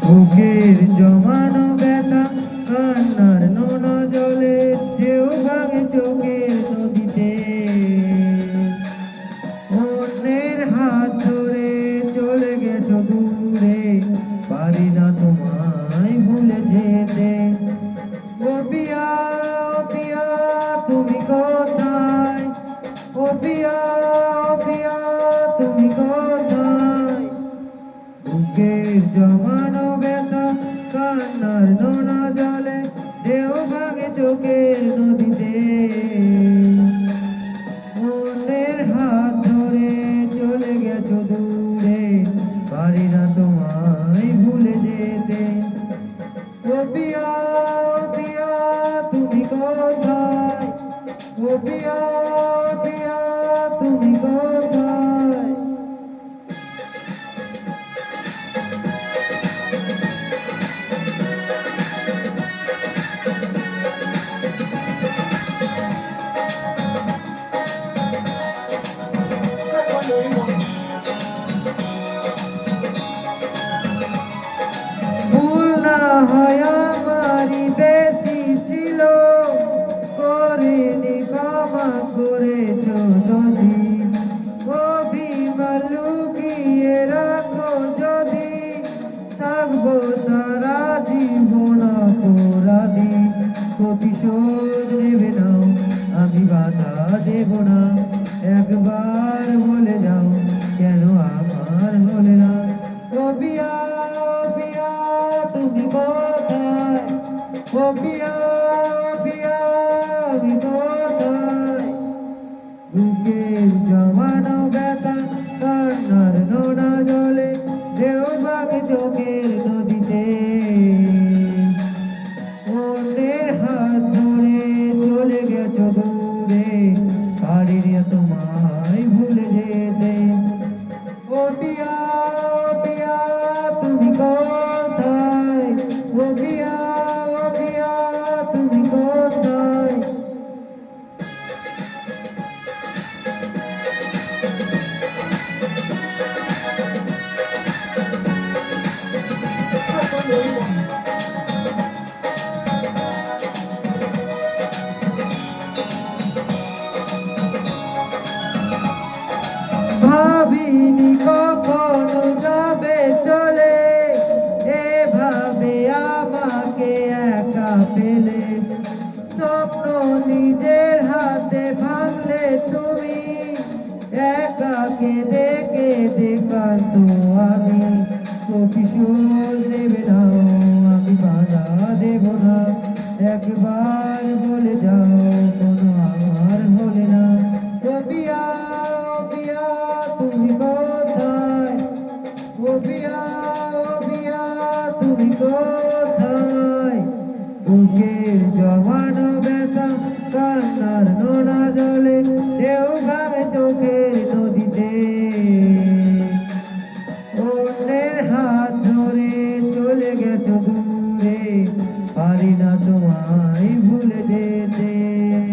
বুকের জমানো ব্যথা কান্নার নোনা জলে ঢেউ ভাঙে চোখের নদীতে। অন্যের হাত ধরে চলে গেছো দূরে, পারি না তোমায় ভুলে যেতে। ও পিয়া, ও পিয়া তুমি কোথায়? ও পিয়া, ও পিয়া তুমি কোথায়? বুকের জমানো ব্যথা কান্নার নোনা জলে ঢেউ ভাঙে চোখের নদীতে। মনের হাত ধরে চলে গেছো দূরে, পারি না তোমায় ভুলে যেতে। ও পিয়া, ও পিয়া তুমি কোথায়? ও পিয়া, ও পিয়া তুমি কোথায়? ভুল না হয় আমারই বেশি ছিল, করিনি ক্ষমা করেছ যদি। অভিমান লুকিয়ে রাখো যদি, থাকবো সারা জীবন অপরাধী। প্রতিশোধ নেবে নাও, আমি বাধা দেব না। একবার বলে যাও, কেন আমার হলে না? ও পিয়া, ও পিয়া তুমি কোথায়? ও পিয়া, ও পিয়া আমি কোথায়? বুকের জমানো ব্যথা কান্নার নোনা জলে ঢেউ ভাঙে চোখের নদীতে। অন্যের হাত ধরে চলে গেছো দূরে, পারি না তোমায় ভুলে যেতে। ও পিয়া, ও পিয়া তুমি কোথায়? ও পিয়া, ও পিয়া তুমি কোথায়? ভাবিনি কখনো যাবে চলে, এভাবে আমাকে একা পেলে। স্বপ্ন নিজের হাতে ভাঙলে তুমি, একা কেঁদে কেঁদে কাঁদতো আমি। প্রতিশোধ নেবে নাও, আমি বাধা দেব না। একবার বলে যাও, কোনো আমার হলে না। ও পিয়া, ও পিয়া তুমি কোথায়? ও পিয়া, ও পিয়া তুমি কোথায়? বুকের জমানো ব্যথা কান্নার